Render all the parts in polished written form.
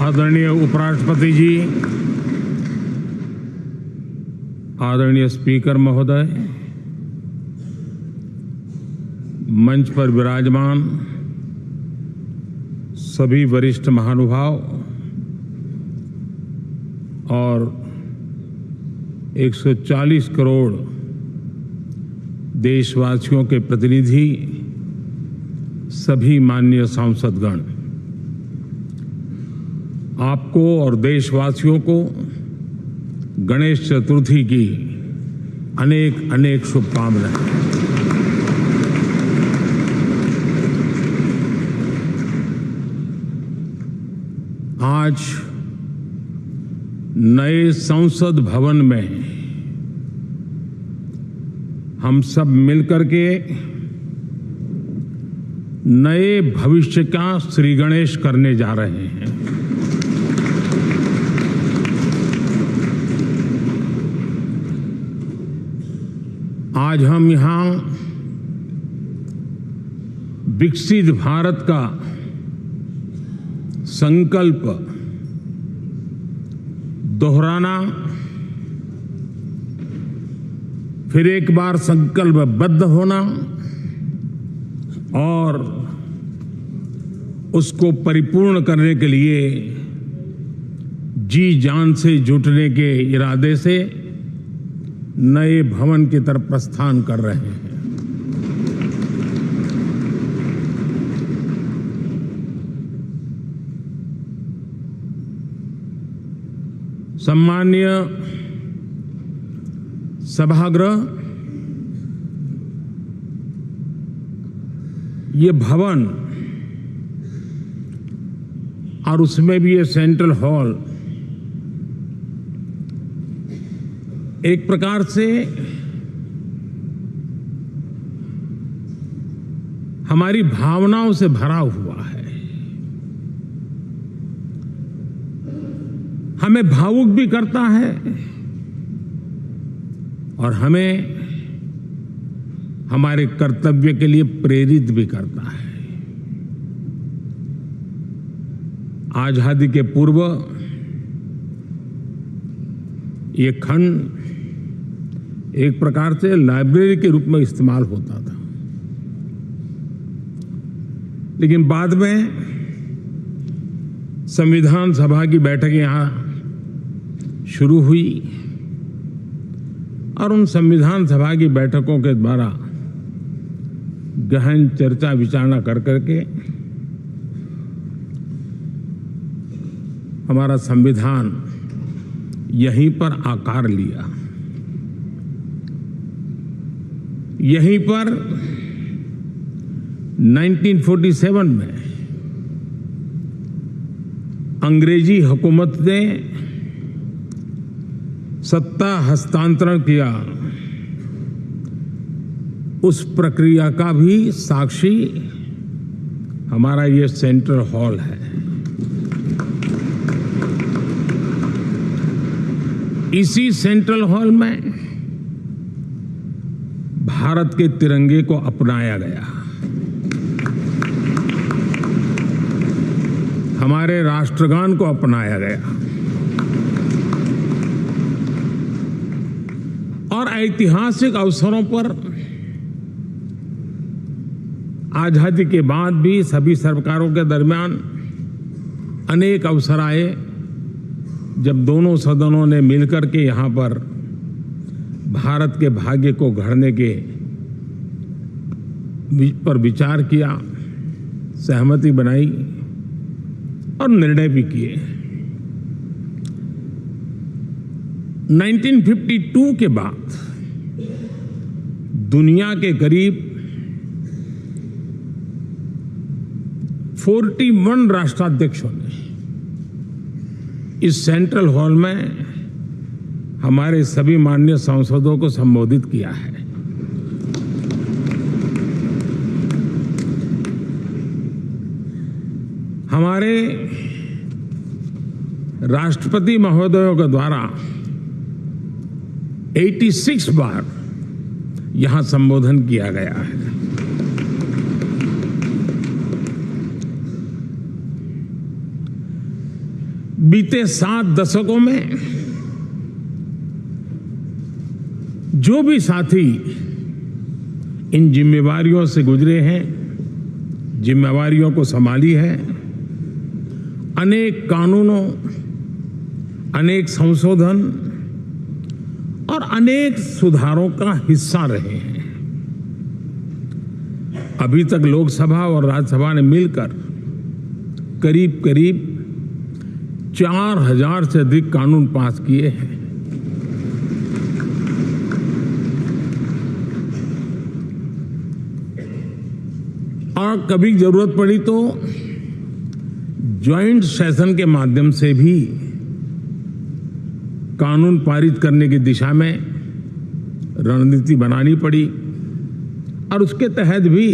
आदरणीय उपराष्ट्रपति जी, आदरणीय स्पीकर महोदय, मंच पर विराजमान सभी वरिष्ठ महानुभाव और 140 करोड़ देशवासियों के प्रतिनिधि, सभी माननीय सांसदगण, आपको और देशवासियों को गणेश चतुर्थी की अनेक अनेक शुभकामनाएं। आज नए संसद भवन में हम सब मिलकर के नए भविष्य का श्री गणेश करने जा रहे हैं। आज हम यहां विकसित भारत का संकल्प दोहराना, फिर एक बार संकल्पबद्ध होना और उसको परिपूर्ण करने के लिए जी जान से जुटने के इरादे से नए भवन की तरफ प्रस्थान कर रहे हैं। सम्माननीय सभागृह, ये भवन और उसमें भी ये सेंट्रल हॉल एक प्रकार से हमारी भावनाओं से भरा हुआ है। हमें भावुक भी करता है और हमें हमारे कर्तव्य के लिए प्रेरित भी करता है। आजादी के पूर्व ये खंड एक प्रकार से लाइब्रेरी के रूप में इस्तेमाल होता था, लेकिन बाद में संविधान सभा की बैठक यहां शुरू हुई और उन संविधान सभा की बैठकों के द्वारा गहन चर्चा विचारणा कर करके हमारा संविधान यहीं पर आकार लिया। यहीं पर 1947 में अंग्रेजी हुकूमत ने सत्ता हस्तांतरण किया, उस प्रक्रिया का भी साक्षी हमारा ये सेंट्रल हॉल है। इसी सेंट्रल हॉल में भारत के तिरंगे को अपनाया गया, हमारे राष्ट्रगान को अपनाया गया और ऐतिहासिक अवसरों पर आजादी के बाद भी सभी सरकारों के दरमियान अनेक अवसर आए जब दोनों सदनों ने मिलकर के यहां पर भारत के भाग्य को गढ़ने के पर विचार किया, सहमति बनाई और निर्णय भी किए। 1952 के बाद दुनिया के करीब 41 राष्ट्राध्यक्षों ने इस सेंट्रल हॉल में हमारे सभी माननीय सांसदों को संबोधित किया है। हमारे राष्ट्रपति महोदयों के द्वारा 86 बार यहां संबोधन किया गया है। बीते 7 दशकों में जो भी साथी इन जिम्मेवारियों से गुजरे हैं, जिम्मेवारियों को संभाली है, अनेक कानूनों, अनेक संशोधन और अनेक सुधारों का हिस्सा रहे हैं। अभी तक लोकसभा और राज्यसभा ने मिलकर करीब करीब 4000 से अधिक कानून पास किए हैं। और कभी जरूरत पड़ी तो ज्वाइंट सेशन के माध्यम से भी कानून पारित करने की दिशा में रणनीति बनानी पड़ी और उसके तहत भी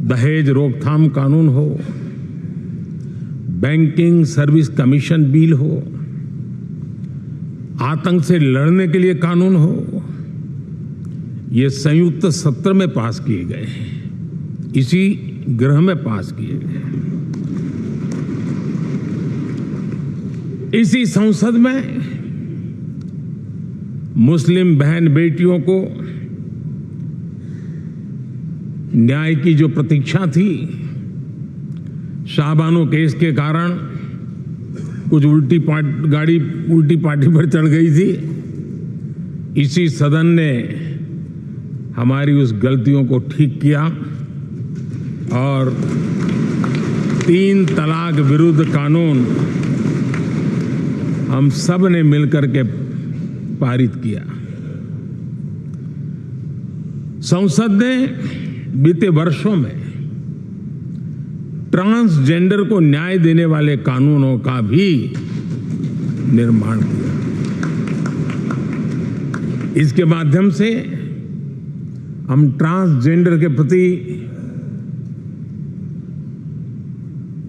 दहेज रोकथाम कानून हो, बैंकिंग सर्विस कमीशन बिल हो, आतंक से लड़ने के लिए कानून हो, ये संयुक्त सत्र में पास किए गए हैं, इसी गृह में पास किए गए। इसी संसद में मुस्लिम बहन बेटियों को न्याय की जो प्रतीक्षा थी, शाहबानो केस के कारण कुछ गाड़ी उल्टी पार्टी पर चढ़ गई थी। इसी सदन ने हमारी उस गलतियों को ठीक किया और 3 तलाक विरुद्ध कानून हम सब ने मिलकर के पारित किया। संसद ने बीते वर्षों में ट्रांसजेंडर को न्याय देने वाले कानूनों का भी निर्माण किया। इसके माध्यम से हम ट्रांसजेंडर के प्रति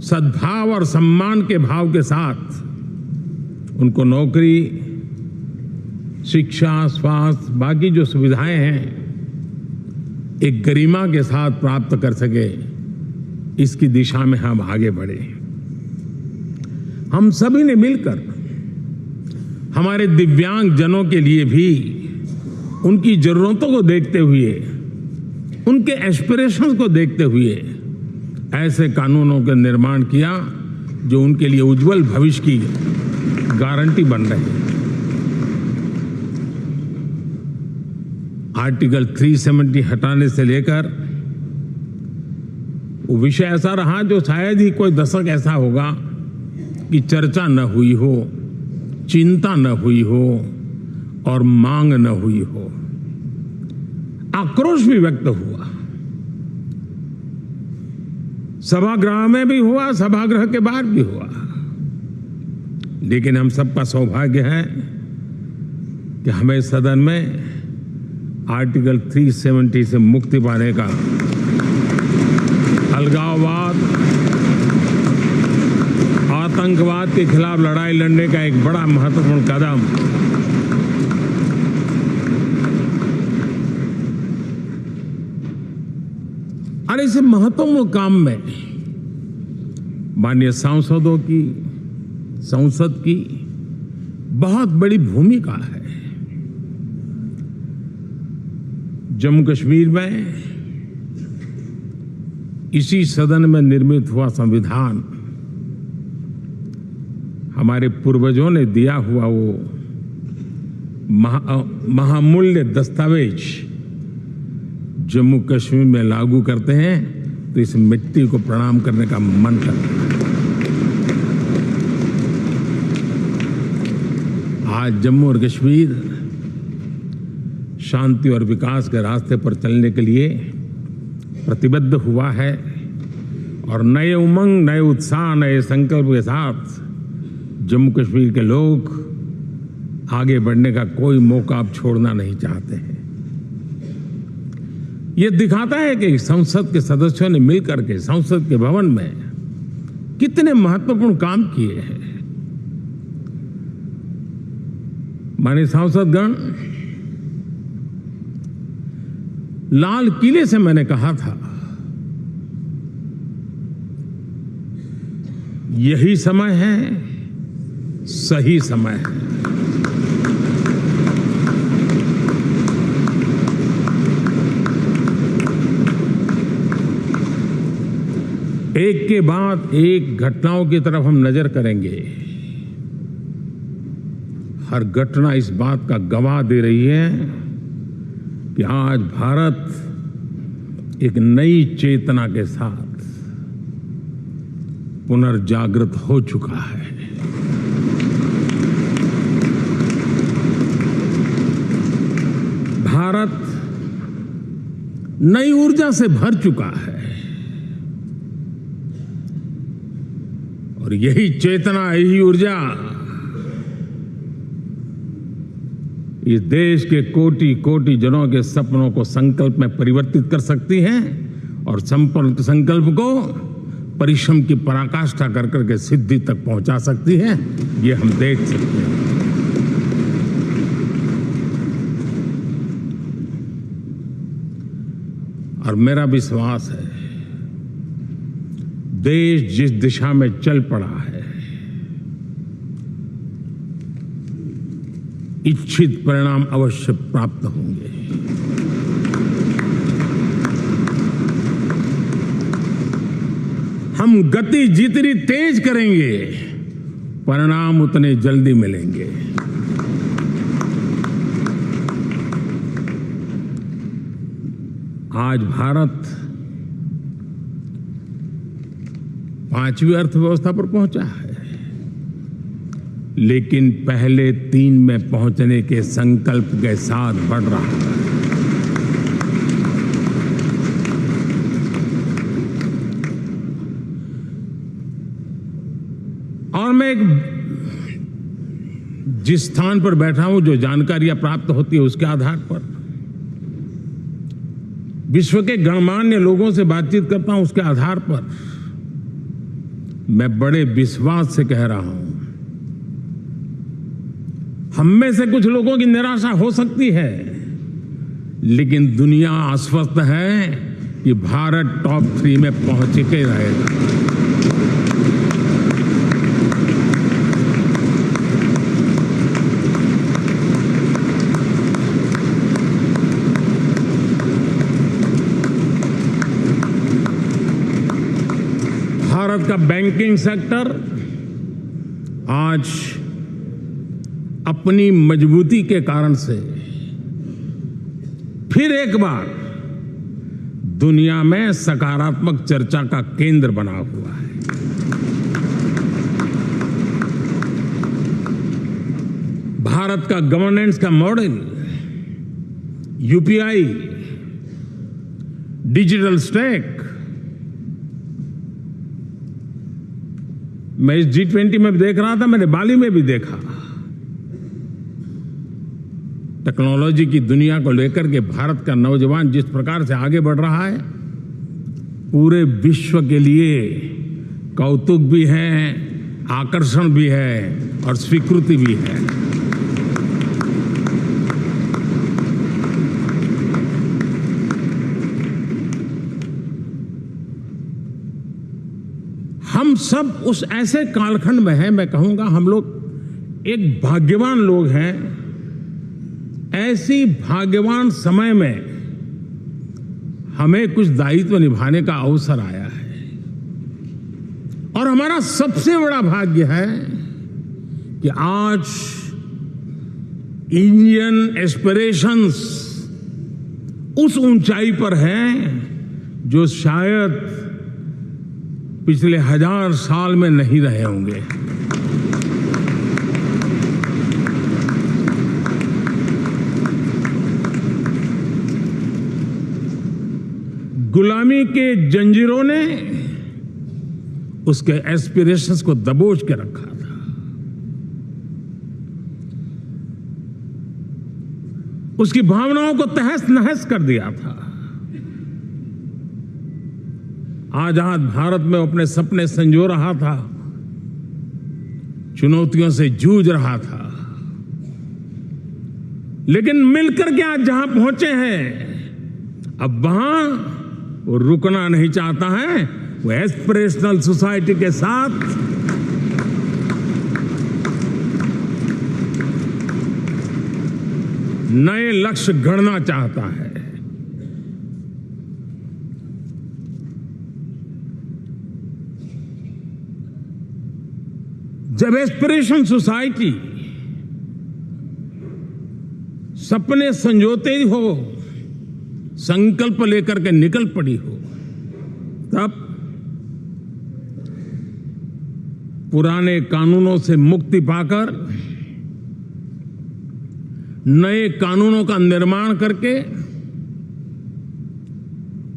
सद्भाव और सम्मान के भाव के साथ उनको नौकरी, शिक्षा, स्वास्थ्य, बाकी जो सुविधाएं हैं एक गरिमा के साथ प्राप्त कर सके, इसकी दिशा में हम आगे बढ़े। हम सभी ने मिलकर हमारे दिव्यांग जनों के लिए भी उनकी जरूरतों को देखते हुए, उनके एस्पिरेशंस को देखते हुए ऐसे कानूनों का निर्माण किया जो उनके लिए उज्जवल भविष्य की गारंटी बन रहे हैं। आर्टिकल 370 हटाने से लेकर वो विषय ऐसा रहा जो शायद ही कोई दशक ऐसा होगा कि चर्चा न हुई हो, चिंता न हुई हो और मांग न हुई हो। आक्रोश भी व्यक्त हुआ, सभागृह में भी हुआ, सभागृह के बाहर भी हुआ। लेकिन हम सबका सौभाग्य है कि हमें सदन में आर्टिकल 370 से मुक्ति पाने का, अलगाववाद, आतंकवाद के खिलाफ लड़ाई लड़ने का एक बड़ा महत्वपूर्ण कदम और इस महत्वपूर्ण काम में माननीय सांसदों की, संसद की बहुत बड़ी भूमिका है। जम्मू कश्मीर में इसी सदन में निर्मित हुआ संविधान हमारे पूर्वजों ने दिया हुआ वो महामूल्य दस्तावेज जम्मू कश्मीर में लागू करते हैं तो इस मिट्टी को प्रणाम करने का मन करता है। आज जम्मू और कश्मीर शांति और विकास के रास्ते पर चलने के लिए प्रतिबद्ध हुआ है और नए उमंग, नए उत्साह, नए संकल्प के साथ जम्मू कश्मीर के लोग आगे बढ़ने का कोई मौका अब छोड़ना नहीं चाहते हैं। ये दिखाता है कि संसद के सदस्यों ने मिलकर के संसद के भवन में कितने महत्वपूर्ण काम किए हैं। माननीय सांसदगण, लाल किले से मैंने कहा था यही समय है सही समय है। एक के बाद एक घटनाओं की तरफ हम नजर करेंगे। हर घटना इस बात का गवाह दे रही है कि आज भारत एक नई चेतना के साथ पुनर्जागृत हो चुका है। भारत नई ऊर्जा से भर चुका है और यही चेतना, यही ऊर्जा इस देश के कोटि कोटि जनों के सपनों को संकल्प में परिवर्तित कर सकती है और संकल्प को परिश्रम की पराकाष्ठा कर करके सिद्धि तक पहुंचा सकती है। ये हम देख सकते हैं। और मेरा विश्वास है, देश जिस दिशा में चल पड़ा है, इच्छित परिणाम अवश्य प्राप्त होंगे। हम गति जितनी तेज करेंगे, परिणाम उतने जल्दी मिलेंगे। आज भारत 5वीं अर्थव्यवस्था पर पहुंचा है, लेकिन पहले 3 में पहुंचने के संकल्प के साथ बढ़ रहा है। और मैं जिस स्थान पर बैठा हूं, जो जानकारियां प्राप्त होती है, उसके आधार पर विश्व के गणमान्य लोगों से बातचीत करता हूं, उसके आधार पर मैं बड़े विश्वास से कह रहा हूं, हम में से कुछ लोगों की निराशा हो सकती है, लेकिन दुनिया आश्वस्त है कि भारत टॉप 3 में पहुंच के रहेगा। भारत का बैंकिंग सेक्टर आज अपनी मजबूती के कारण से फिर एक बार दुनिया में सकारात्मक चर्चा का केंद्र बना हुआ है। भारत का गवर्नेंस का मॉडल, यूपीआई, डिजिटल स्टैक, मैं इस G20 में देख रहा था, मैंने बाली में भी देखा। टेक्नोलॉजी की दुनिया को लेकर के भारत का नौजवान जिस प्रकार से आगे बढ़ रहा है, पूरे विश्व के लिए कौतुक भी है, आकर्षण भी है और स्वीकृति भी है। हम सब उस ऐसे कालखंड में हैं, मैं कहूंगा हम लोग एक भाग्यवान लोग हैं। ऐसी भाग्यवान समय में हमें कुछ दायित्व निभाने का अवसर आया है और हमारा सबसे बड़ा भाग्य है कि आज इंडियन एस्पिरेशंस उस ऊंचाई पर हैं जो शायद पिछले 1000 साल में नहीं रहे होंगे। गुलामी के जंजीरों ने उसके एस्पिरेशंस को दबोच के रखा था। उसकी भावनाओं को तहस नहस कर दिया था। आजाद भारत में अपने सपने संजो रहा था, चुनौतियों से जूझ रहा था, लेकिन मिलकर के आज जहां पहुंचे हैं, अब वहां वो रुकना नहीं चाहता है। वो एस्पिरेशनल सोसाइटी के साथ नए लक्ष्य गढ़ना चाहता है। जब एस्पिरेशन सोसाइटी सपने संजोते ही हो, संकल्प लेकर के निकल पड़ी हो, तब पुराने कानूनों से मुक्ति पाकर नए कानूनों का निर्माण करके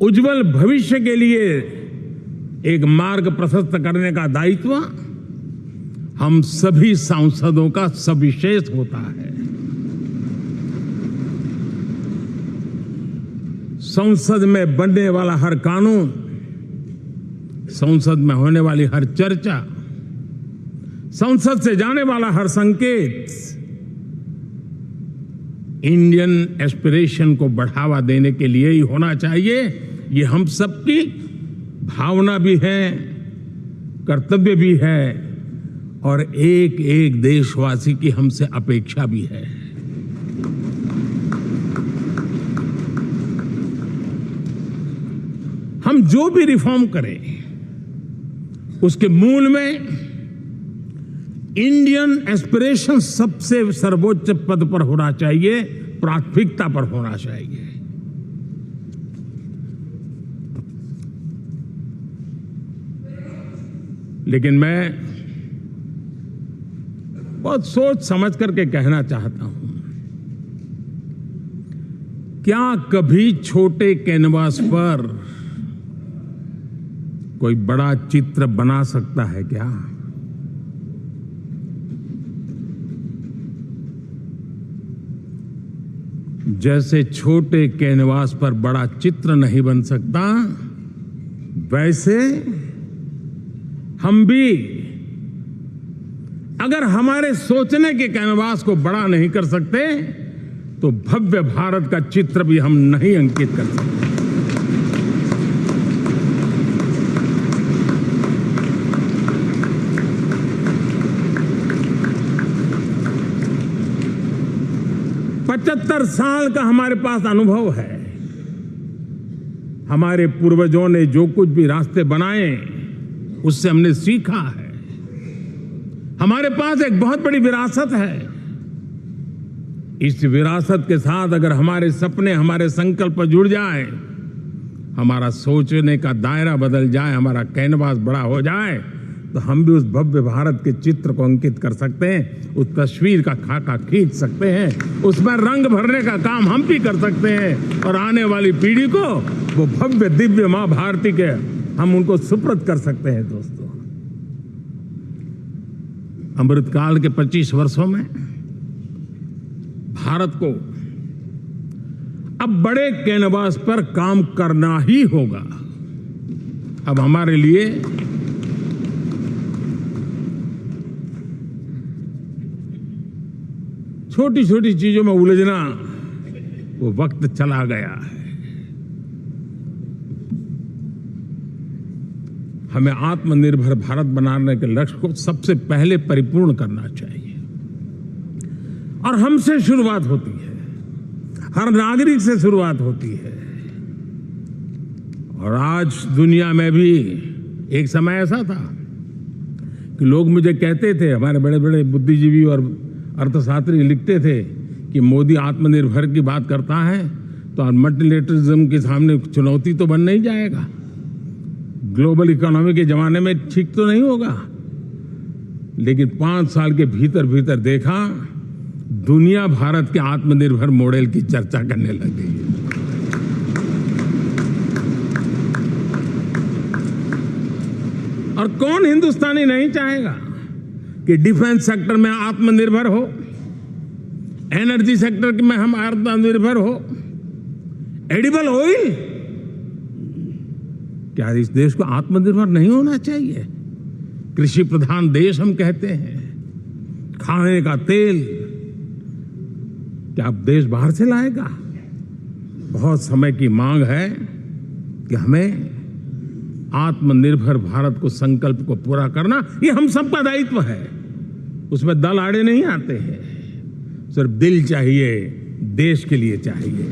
उज्जवल भविष्य के लिए एक मार्ग प्रशस्त करने का दायित्व हम सभी सांसदों का सविशेष होता है। संसद में बनने वाला हर कानून, संसद में होने वाली हर चर्चा, संसद से जाने वाला हर संकेत इंडियन एस्पिरेशन को बढ़ावा देने के लिए ही होना चाहिए। ये हम सबकी भावना भी है, कर्तव्य भी है और एक एक देशवासी की हमसे अपेक्षा भी है। हम जो भी रिफॉर्म करें उसके मूल में इंडियन एस्पिरेशन सबसे सर्वोच्च पद पर होना चाहिए, प्राथमिकता पर होना चाहिए। लेकिन मैं बहुत सोच समझ करके कहना चाहता हूं, क्या कभी छोटे कैनवास पर कोई बड़ा चित्र बना सकता है क्या? जैसे छोटे कैनवास पर बड़ा चित्र नहीं बन सकता, वैसे हम भी अगर हमारे सोचने के कैनवास को बड़ा नहीं कर सकते तो भव्य भारत का चित्र भी हम नहीं अंकित कर सकते। पचहत्तर साल का हमारे पास अनुभव है। हमारे पूर्वजों ने जो कुछ भी रास्ते बनाए उससे हमने सीखा है। हमारे पास एक बहुत बड़ी विरासत है। इस विरासत के साथ अगर हमारे सपने, हमारे संकल्प जुड़ जाए, हमारा सोचने का दायरा बदल जाए, हमारा कैनवास बड़ा हो जाए, तो हम भी उस भव्य भारत के चित्र को अंकित कर सकते हैं, उस तस्वीर का खाका खींच सकते हैं, उसमें रंग भरने का काम हम भी कर सकते हैं और आने वाली पीढ़ी को वो भव्य दिव्य मां भारती के हम उनको सुपुर्द कर सकते हैं। दोस्तों, अमृतकाल के 25 वर्षों में भारत को अब बड़े कैनवास पर काम करना ही होगा। अब हमारे लिए छोटी छोटी चीजों में उलझना वो वक्त चला गया है। हमें आत्मनिर्भर भारत बनाने के लक्ष्य को सबसे पहले परिपूर्ण करना चाहिए और हमसे शुरुआत होती है, हर नागरिक से शुरुआत होती है। और आज दुनिया में भी एक समय ऐसा था कि लोग मुझे कहते थे, हमारे बड़े बड़े बुद्धिजीवी और अर्थशास्त्री लिखते थे कि मोदी आत्मनिर्भर की बात करता है तो मल्टीलेटरलिज्म के सामने चुनौती तो बन नहीं जाएगा, ग्लोबल इकोनॉमी के जमाने में ठीक तो नहीं होगा। लेकिन 5 साल के भीतर भीतर देखा, दुनिया भारत के आत्मनिर्भर मॉडल की चर्चा करने लग गई है। और कौन हिंदुस्तानी नहीं चाहेगा कि डिफेंस सेक्टर में आत्मनिर्भर हो, एनर्जी सेक्टर में हम आत्मनिर्भर हो, एडिबल ऑयल, क्या इस देश को आत्मनिर्भर नहीं होना चाहिए? कृषि प्रधान देश हम कहते हैं, खाने का तेल क्या देश बाहर से लाएगा? बहुत समय की मांग है कि हमें आत्मनिर्भर भारत को संकल्प को पूरा करना, ये हम सबका दायित्व है। उसमें दल आड़े नहीं आते हैं, सिर्फ दिल चाहिए, देश के लिए चाहिए।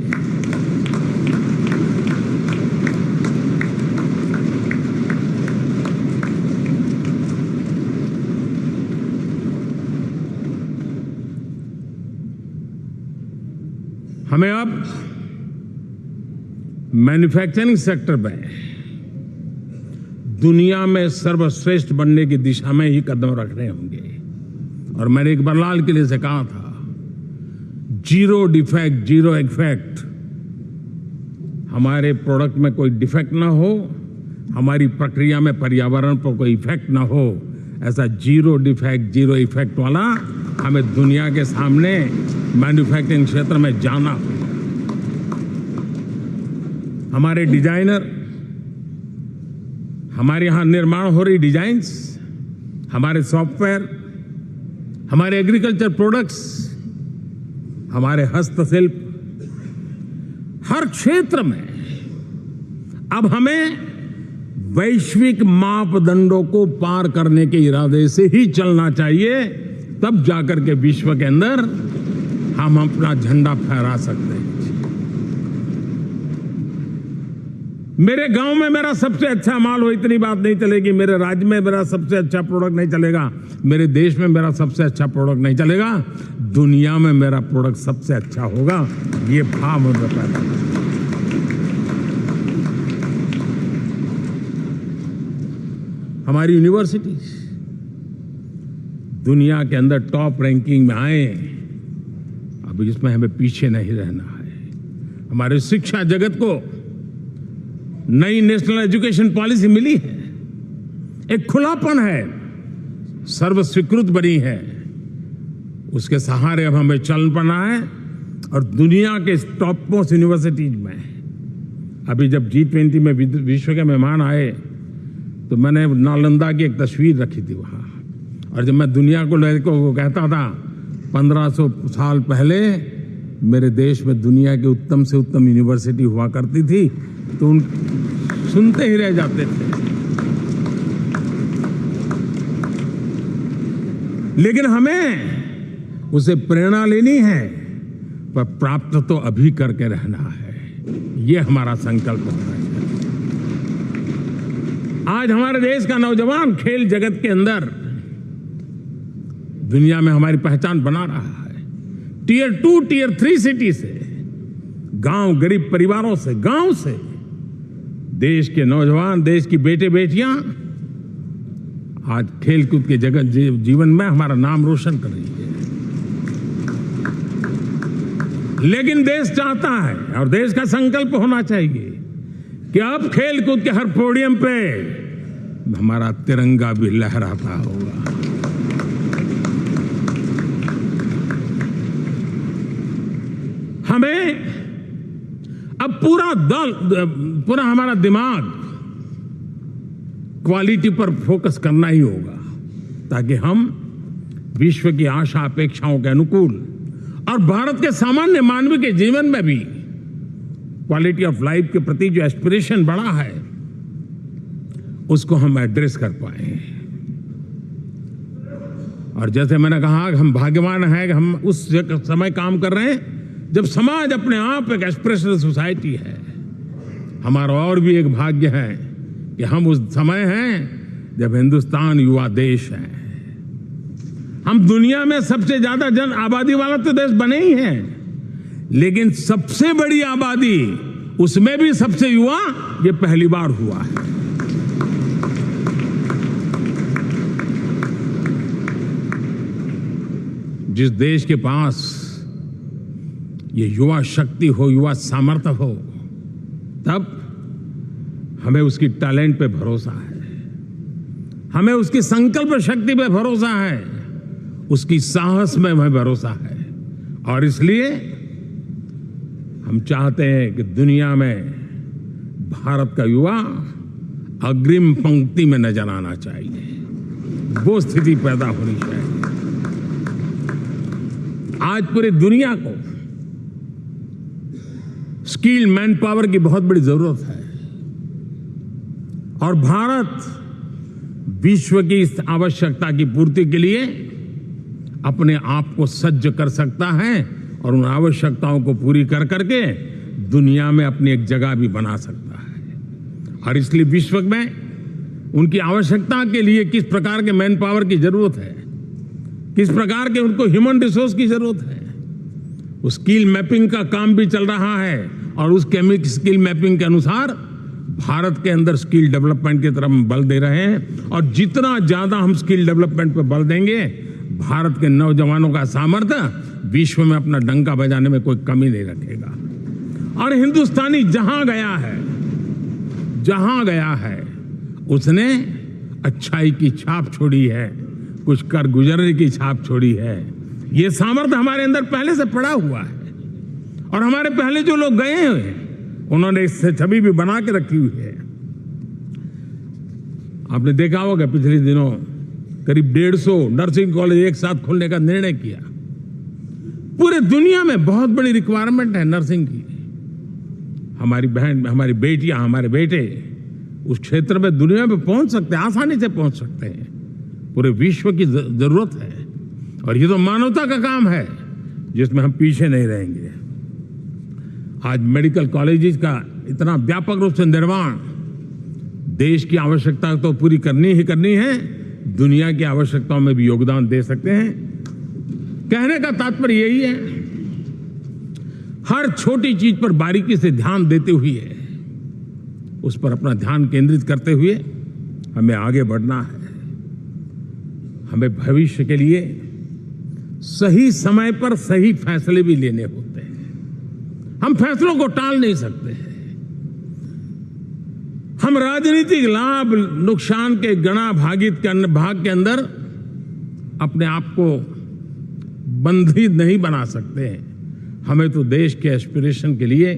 हमें अब मैन्युफैक्चरिंग सेक्टर में दुनिया में सर्वश्रेष्ठ बनने की दिशा में ही कदम रखने होंगे। और मैंने एक बार लाल किले से कहा था, जीरो डिफेक्ट जीरो इफेक्ट। हमारे प्रोडक्ट में कोई डिफेक्ट ना हो, हमारी प्रक्रिया में पर्यावरण पर कोई इफेक्ट ना हो, ऐसा जीरो डिफेक्ट जीरो इफेक्ट वाला हमें दुनिया के सामने मैन्युफैक्चरिंग क्षेत्र में जाना हो। हमारे डिजाइनर, हमारे यहां निर्माण हो रही डिजाइन्स, हमारे सॉफ्टवेयर, हमारे एग्रीकल्चर प्रोडक्ट्स, हमारे हस्तशिल्प, हर क्षेत्र में अब हमें वैश्विक मापदंडों को पार करने के इरादे से ही चलना चाहिए। तब जाकर के विश्व के अंदर हम अपना झंडा फहरा सकते हैं। मेरे गांव में मेरा सबसे अच्छा माल हो, इतनी बात नहीं चलेगी। मेरे राज्य में मेरा सबसे अच्छा प्रोडक्ट नहीं चलेगा। मेरे देश में मेरा सबसे अच्छा प्रोडक्ट नहीं चलेगा। दुनिया में मेरा प्रोडक्ट सबसे अच्छा होगा। ये भाव मुझे पैदा है। हमारी यूनिवर्सिटीज दुनिया के अंदर टॉप रैंकिंग में आए, अब इसमें हमें पीछे नहीं रहना है। हमारे शिक्षा जगत को नई नेशनल एजुकेशन पॉलिसी मिली है, एक खुलापन है, सर्व स्वीकृत बनी है। उसके सहारे अब हमें चल पड़ना है। और दुनिया के टॉप मोस्ट यूनिवर्सिटीज में अभी जब G20 में विश्व के मेहमान आए तो मैंने नालंदा की एक तस्वीर रखी थी वहां। और जब मैं दुनिया को कहता था 1500 साल पहले मेरे देश में दुनिया की उत्तम से उत्तम यूनिवर्सिटी हुआ करती थी, तो उन सुनते ही रह जाते थे। लेकिन हमें उसे प्रेरणा लेनी है, पर प्राप्त तो अभी करके रहना है। ये हमारा संकल्प है। आज हमारे देश का नौजवान खेल जगत के अंदर दुनिया में हमारी पहचान बना रहा है। टियर 2 टियर 3 सिटी से, गांव, गरीब परिवारों से, गांव से देश के नौजवान, देश की बेटे बेटियां आज खेलकूद के जगत जीवन में हमारा नाम रोशन कर रही है। लेकिन देश चाहता है और देश का संकल्प होना चाहिए कि अब खेलकूद के हर पोडियम पे हमारा तिरंगा भी लहराता होगा। हमें अब पूरा हमारा दिमाग क्वालिटी पर फोकस करना ही होगा, ताकि हम विश्व की आशा अपेक्षाओं के अनुकूल और भारत के सामान्य मानव के जीवन में भी क्वालिटी ऑफ लाइफ के प्रति जो एस्पिरेशन बढ़ा है उसको हम एड्रेस कर पाए। और जैसे मैंने कहा, हम भाग्यवान हैं कि हम उस समय काम कर रहे हैं जब समाज अपने आप एक एस्पिरेशनल सोसाइटी है। हमारा और भी एक भाग्य है कि हम उस समय हैं जब हिंदुस्तान युवा देश है। हम दुनिया में सबसे ज्यादा जन आबादी वाला तो देश बने ही हैं, लेकिन सबसे बड़ी आबादी, उसमें भी सबसे युवा, ये पहली बार हुआ है। जिस देश के पास ये युवा शक्ति हो, युवा सामर्थ्य हो, तब हमें उसकी टैलेंट पे भरोसा है, हमें उसकी संकल्प शक्ति पे भरोसा है, उसकी साहस में हमें भरोसा है। और इसलिए हम चाहते हैं कि दुनिया में भारत का युवा अग्रिम पंक्ति में नजर आना चाहिए, वो स्थिति पैदा होनी चाहिए। आज पूरी दुनिया को स्किल मैन पावर की बहुत बड़ी जरूरत है और भारत विश्व की इस आवश्यकता की पूर्ति के लिए अपने आप को सज्ज कर सकता है, और उन आवश्यकताओं को पूरी कर करके दुनिया में अपनी एक जगह भी बना सकता है। और इसलिए विश्व में उनकी आवश्यकता के लिए किस प्रकार के मैन पावर की जरूरत है, किस प्रकार के उनको ह्यूमन रिसोर्स की जरूरत है, उस स्किल मैपिंग का काम भी चल रहा है। और उस स्किल मैपिंग के अनुसार भारत के अंदर स्किल डेवलपमेंट की तरफ हम बल दे रहे हैं। और जितना ज्यादा हम स्किल डेवलपमेंट पर बल देंगे, भारत के नौजवानों का सामर्थ्य विश्व में अपना डंका बजाने में कोई कमी नहीं रखेगा। और हिंदुस्तानी जहां गया है उसने अच्छाई की छाप छोड़ी है, कुछ कर गुजरने की छाप छोड़ी है। ये सामर्थ्य हमारे अंदर पहले से पड़ा हुआ है। और हमारे पहले जो लोग गए हैं उन्होंने इससे छवि भी बना के रखी हुई है। आपने देखा होगा पिछले दिनों करीब 150 नर्सिंग कॉलेज एक साथ खोलने का निर्णय किया। पूरे दुनिया में बहुत बड़ी रिक्वायरमेंट है नर्सिंग की। हमारी बहन, हमारी बेटियां, हमारे बेटे उस क्षेत्र में दुनिया में पहुंच सकते हैं, आसानी से पहुंच सकते हैं। पूरे विश्व की जरूरत है। और ये तो मानवता का काम है जिसमें हम पीछे नहीं रहेंगे। आज मेडिकल कॉलेजेस का इतना व्यापक रूप से निर्माण, देश की आवश्यकता तो पूरी करनी ही करनी है, दुनिया की आवश्यकताओं में भी योगदान दे सकते हैं। कहने का तात्पर्य यही है, हर छोटी चीज पर बारीकी से ध्यान देते हुए, उस पर अपना ध्यान केंद्रित करते हुए हमें आगे बढ़ना है। हमें. के लिए सही समय पर सही फैसले भी लेने होते हैं। हम फैसलों को टाल नहीं सकते हैं। हम राजनीतिक लाभ नुकसान के गणा भाग के अंदर अपने आप को बंधी नहीं बना सकते हैं। हमें तो देश के एस्पिरेशन के लिए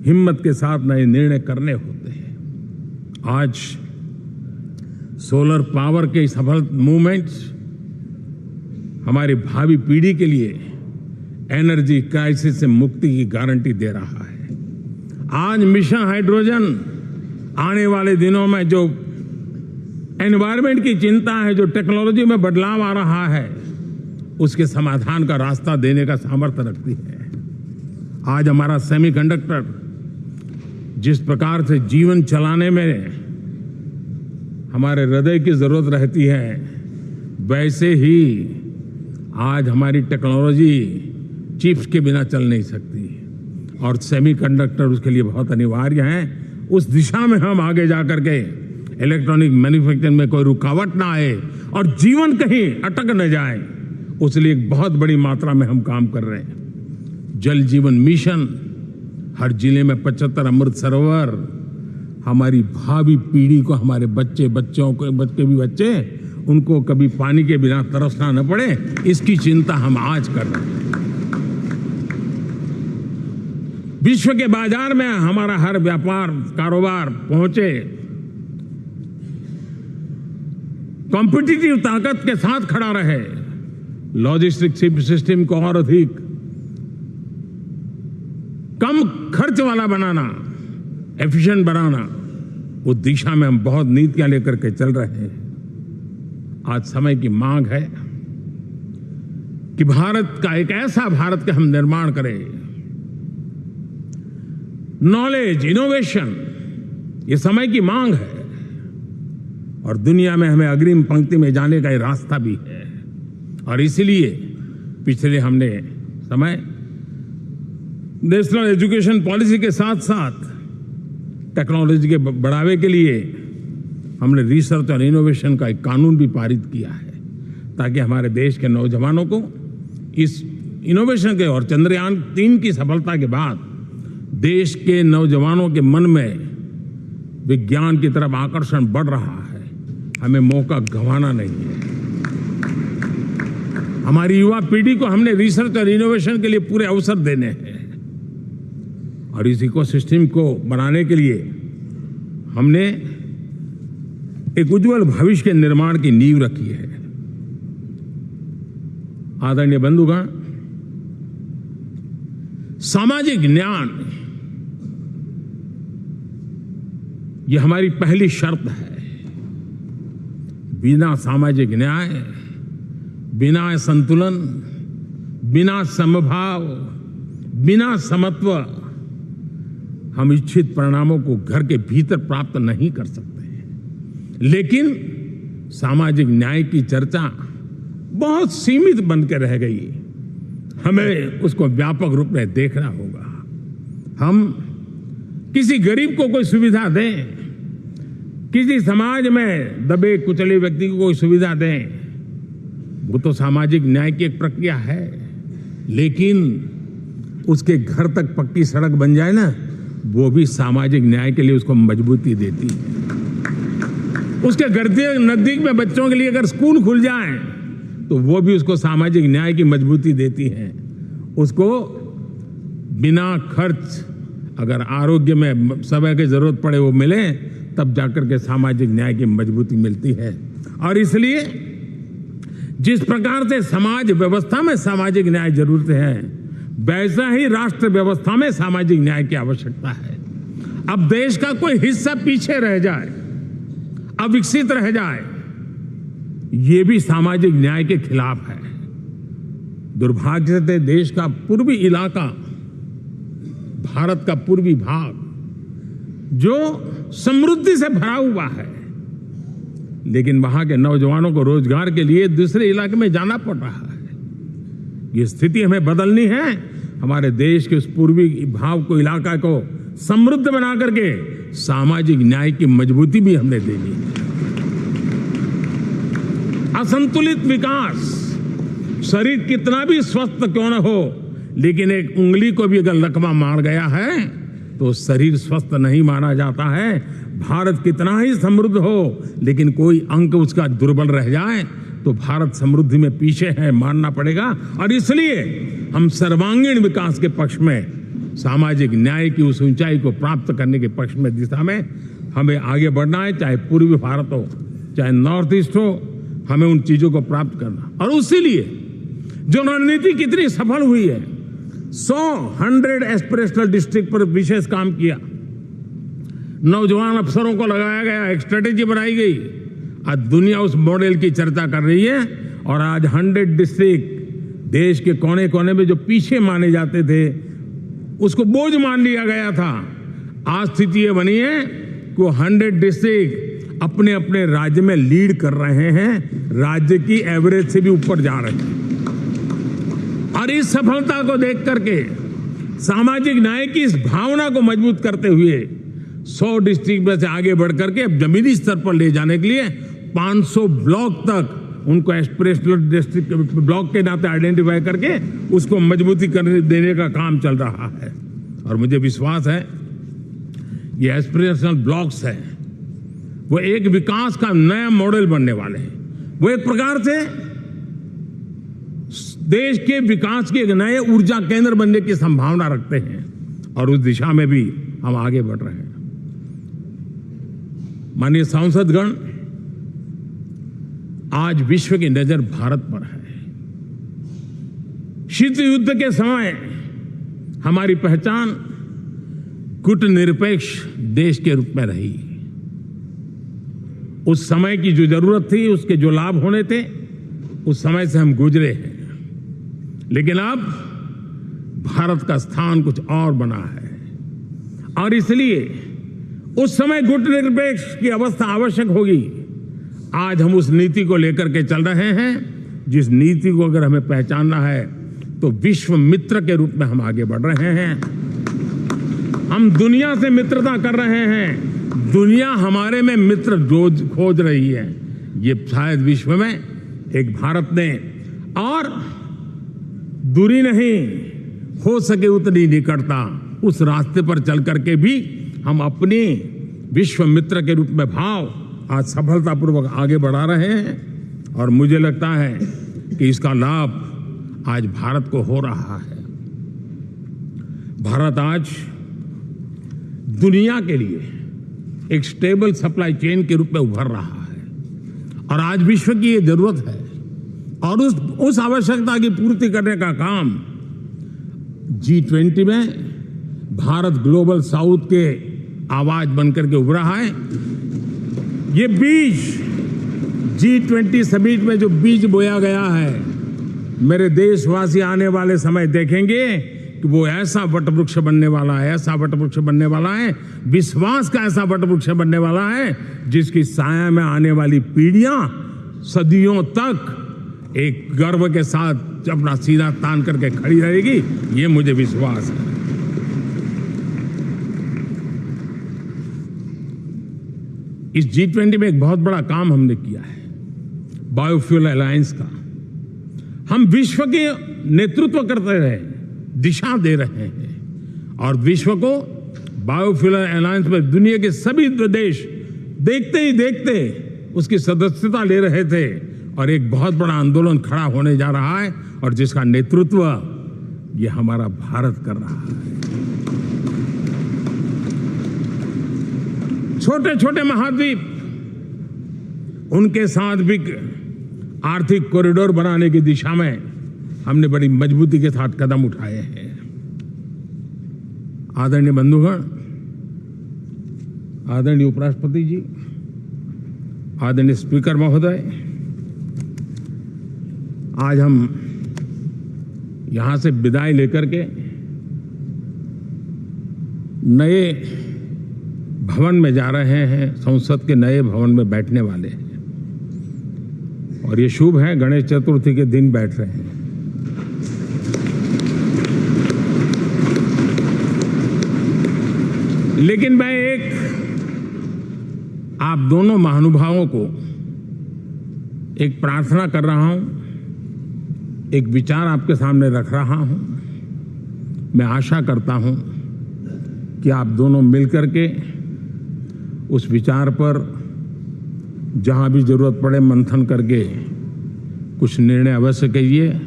हिम्मत के साथ नए निर्णय करने होते हैं। आज सोलर पावर के सफल मूवमेंट्स हमारी भावी पीढ़ी के लिए एनर्जी क्राइसिस से मुक्ति की गारंटी दे रहा है। आज मिशन हाइड्रोजन आने वाले दिनों में जो एनवायरमेंट की चिंता है, जो टेक्नोलॉजी में बदलाव आ रहा है, उसके समाधान का रास्ता देने का सामर्थ्य रखती है। आज हमारा सेमीकंडक्टर जिस प्रकार से जीवन चलाने में हमारे हृदय की जरूरत रहती है, वैसे ही आज हमारी टेक्नोलॉजी चिप्स के बिना चल नहीं सकती। और सेमीकंडक्टर उसके लिए बहुत अनिवार्य है। उस दिशा में हम आगे जाकर के इलेक्ट्रॉनिक मैन्युफैक्चरिंग में कोई रुकावट ना आए और जीवन कहीं अटक न जाए, उसलिए एक बहुत बड़ी मात्रा में हम काम कर रहे हैं। जल जीवन मिशन, हर जिले में 75 अमृत सरोवर, हमारी भावी पीढ़ी को, हमारे बच्चे उनको कभी पानी के बिना तरसना न पड़े, इसकी चिंता हम आज कर रहे हैं। विश्व के बाजार में हमारा हर व्यापार कारोबार पहुंचे, कॉम्पिटिटिव ताकत के साथ खड़ा रहे, लॉजिस्टिक सिस्टम को और अधिक कम खर्च वाला बनाना, एफिशिएंट बनाना, वो दिशा में हम बहुत नीतियां लेकर के चल रहे हैं। आज समय की मांग है कि भारत का एक ऐसा भारत का हम निर्माण करें। नॉलेज, इनोवेशन, ये समय की मांग है और दुनिया में हमें अग्रिम पंक्ति में जाने का ये रास्ता भी है। और इसीलिए पिछले हमने समय नेशनल एजुकेशन पॉलिसी के साथ साथ टेक्नोलॉजी के बढ़ावे के लिए हमने रिसर्च और इनोवेशन का एक कानून भी पारित किया है, ताकि हमारे देश के नौजवानों को इस इनोवेशन के और चंद्रयान 3 की सफलता के बाद देश के नौजवानों के मन में विज्ञान की तरफ आकर्षण बढ़ रहा है। हमें मौका गंवाना नहीं है। हमारी युवा पीढ़ी को हमने रिसर्च और इनोवेशन के लिए पूरे अवसर देने हैं और इस इकोसिस्टम को बनाने के लिए हमने एक उज्जवल भविष्य के निर्माण की नींव रखी है। आदरणीय बंधुगण, सामाजिक न्याय ये हमारी पहली शर्त है। बिना सामाजिक न्याय, बिना संतुलन, बिना समभाव, बिना समत्व हम इच्छित परिणामों को घर के भीतर प्राप्त नहीं कर सकते। लेकिन सामाजिक न्याय की चर्चा बहुत सीमित बन के रह गई। हमें उसको व्यापक रूप में देखना होगा। हम किसी गरीब को कोई सुविधा दें, किसी समाज में दबे कुचले व्यक्ति को कोई सुविधा दें, वो तो सामाजिक न्याय की एक प्रक्रिया है। लेकिन उसके घर तक पक्की सड़क बन जाए ना, वो भी सामाजिक न्याय के लिए उसको मजबूती देती है। उसके घर के नजदीक में बच्चों के लिए अगर स्कूल खुल जाए तो वो भी उसको सामाजिक न्याय की मजबूती देती है। उसको बिना खर्च अगर आरोग्य में समय की जरूरत पड़े वो मिले, तब जाकर के सामाजिक न्याय की मजबूती मिलती है। और इसलिए जिस प्रकार से समाज व्यवस्था में सामाजिक न्याय जरूरत है, वैसा ही राष्ट्र व्यवस्था में सामाजिक न्याय की आवश्यकता है। अब देश का कोई हिस्सा पीछे रह जाए, अविकसित रह जाए, ये भी सामाजिक न्याय के खिलाफ है। दुर्भाग्य से देश का पूर्वी इलाका, भारत का पूर्वी भाग, जो समृद्धि से भरा हुआ है, लेकिन वहां के नौजवानों को रोजगार के लिए दूसरे इलाके में जाना पड़ रहा है। ये स्थिति हमें बदलनी है। हमारे देश के उस पूर्वी भाग को, इलाका को समृद्ध बना करके सामाजिक न्याय की मजबूती भी हमने देनी है। असंतुलित विकास, शरीर कितना भी स्वस्थ क्यों न हो, लेकिन एक उंगली को भी अगर लकवा मार गया है तो शरीर स्वस्थ नहीं माना जाता है। भारत कितना ही समृद्ध हो, लेकिन कोई अंग उसका दुर्बल रह जाए तो भारत समृद्धि में पीछे है, मानना पड़ेगा। और इसलिए हम सर्वांगीण विकास के पक्ष में, सामाजिक न्याय की उस ऊंचाई को प्राप्त करने के पक्ष में, दिशा में हमें आगे बढ़ना है। चाहे पूर्वी भारत हो, चाहे नॉर्थ ईस्ट हो, हमें उन चीजों को प्राप्त करना। और उसीलिए जो रणनीति कितनी सफल हुई है, 100 एस्पिरेशनल डिस्ट्रिक्ट पर विशेष काम किया, नौजवान अफसरों को लगाया गया, एक स्ट्रेटेजी बनाई गई। आज दुनिया उस मॉडल की चर्चा कर रही है। और आज 100 डिस्ट्रिक्ट, देश के कोने कोने में जो पीछे माने जाते थे, उसको बोझ मान लिया गया था। आज स्थिति ये बनी है कि 100 डिस्ट्रिक्ट अपने अपने राज्य में लीड कर रहे हैं, राज्य की एवरेज से भी ऊपर जा रहे हैं। और इस सफलता को देख करके, सामाजिक न्याय की इस भावना को मजबूत करते हुए 100 डिस्ट्रिक्ट में से आगे बढ़ करके अब जमीनी स्तर पर ले जाने के लिए 500 ब्लॉक तक उनको एस्पिरेशनल डिस्ट्रिक्ट ब्लॉक के नाते आइडेंटिफाई करके उसको मजबूती करने देने का काम चल रहा है। और मुझे विश्वास है ये एस्पिरेशनल ब्लॉक्स हैं, वो एक विकास का नया मॉडल बनने वाले हैं। वो एक प्रकार से देश के विकास के एक नए ऊर्जा केंद्र बनने की संभावना रखते हैं। और उस दिशा में भी हम आगे बढ़ रहे हैं। माननीय सांसदगण, आज विश्व की नजर भारत पर है। शीत युद्ध के समय हमारी पहचान कूटनिरपेक्ष देश के रूप में रही। उस समय की जो जरूरत थी, उसके जो लाभ होने थे, उस समय से हम गुजरे हैं। लेकिन अब भारत का स्थान कुछ और बना है। और इसलिए उस समय कूटनिरपेक्ष की अवस्था आवश्यक होगी। आज हम उस नीति को लेकर के चल रहे हैं, जिस नीति को अगर हमें पहचानना है तो विश्व मित्र के रूप में हम आगे बढ़ रहे हैं। हम दुनिया से मित्रता कर रहे हैं, दुनिया हमारे में मित्र खोज रही है। ये शायद विश्व में एक भारत ने, और दूरी नहीं, हो सके उतनी निकटता, उस रास्ते पर चल करके भी हम अपने विश्व मित्र के रूप में भाव आज सफलतापूर्वक आगे बढ़ा रहे हैं। और मुझे लगता है कि इसका लाभ आज भारत को हो रहा है। भारत आज दुनिया के लिए एक स्टेबल सप्लाई चेन के रूप में उभर रहा है। और आज विश्व की ये जरूरत है। और उस आवश्यकता की पूर्ति करने का काम G20 में भारत ग्लोबल साउथ के आवाज बनकर के उभरा है। ये बीज G20 समिट में जो बीज बोया गया है, मेरे देशवासी आने वाले समय देखेंगे कि वो ऐसा वटवृक्ष बनने वाला है, ऐसा वटवृक्ष बनने वाला है, विश्वास का ऐसा वटवृक्ष बनने वाला है जिसकी साया में आने वाली पीढ़ियां सदियों तक एक गर्व के साथ अपना सीधा तान करके खड़ी रहेगी। ये मुझे विश्वास है। इस G20 में एक बहुत बड़ा काम हमने किया है, बायोफ्यूल अलायंस का। हम विश्व के नेतृत्व करते रहे, दिशा दे रहे हैं और विश्व को बायोफ्यूल अलायंस में दुनिया के सभी देश देखते ही देखते उसकी सदस्यता ले रहे थे और एक बहुत बड़ा आंदोलन खड़ा होने जा रहा है और जिसका नेतृत्व ये हमारा भारत कर रहा है। छोटे छोटे महाद्वीप, उनके साथ भी आर्थिक कॉरिडोर बनाने की दिशा में हमने बड़ी मजबूती के साथ कदम उठाए हैं। आदरणीय बंधुगण, आदरणीय उपराष्ट्रपति जी, आदरणीय स्पीकर महोदय, आज हम यहां से विदाई लेकर के नए भवन में जा रहे हैं, संसद के नए भवन में बैठने वाले हैं और ये शुभ है, गणेश चतुर्थी के दिन बैठ रहे हैं। लेकिन मैं एक आप दोनों महानुभावों को एक प्रार्थना कर रहा हूं, एक विचार आपके सामने रख रहा हूं। मैं आशा करता हूं कि आप दोनों मिलकर के उस विचार पर जहां भी जरूरत पड़े मंथन करके कुछ निर्णय अवश्य कीजिए।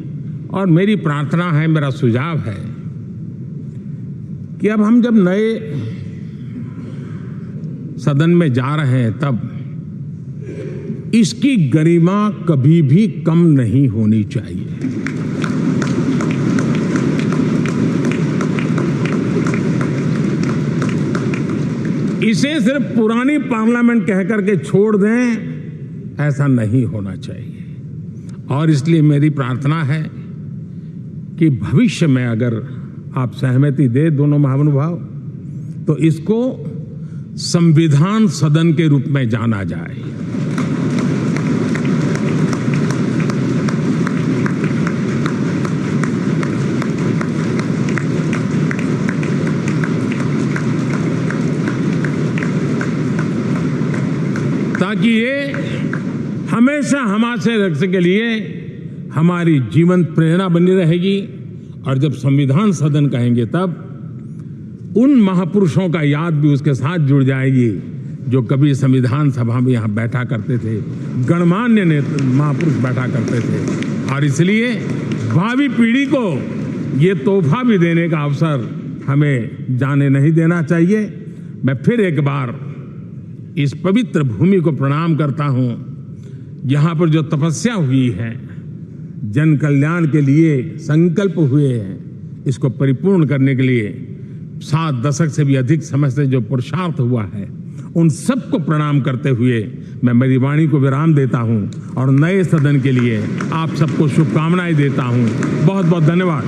और मेरी प्रार्थना है, मेरा सुझाव है कि अब हम जब नए सदन में जा रहे हैं तब इसकी गरिमा कभी भी कम नहीं होनी चाहिए। इसे सिर्फ पुरानी पार्लियामेंट कहकर के छोड़ दें, ऐसा नहीं होना चाहिए। और इसलिए मेरी प्रार्थना है कि भविष्य में अगर आप सहमति दे दोनों महानुभाव, तो इसको संविधान सदन के रूप में जाना जाए। ताकि ये हमेशा हमारे रक्षा के लिए हमारी जीवन प्रेरणा बनी रहेगी। और जब संविधान सदन कहेंगे तब उन महापुरुषों का याद भी उसके साथ जुड़ जाएगी जो कभी संविधान सभा में यहां बैठा करते थे, गणमान्य महापुरुष बैठा करते थे। और इसलिए भावी पीढ़ी को ये तोहफा भी देने का अवसर हमें जाने नहीं देना चाहिए। मैं फिर एक बार इस पवित्र भूमि को प्रणाम करता हूं। यहां पर जो तपस्या हुई है, जन कल्याण के लिए संकल्प हुए हैं, इसको परिपूर्ण करने के लिए 7 दशक से भी अधिक समय से जो पुरुषार्थ हुआ है, उन सबको प्रणाम करते हुए मैं मेरी वाणी को विराम देता हूं और नए सदन के लिए आप सबको शुभकामनाएं देता हूं। बहुत बहुत धन्यवाद।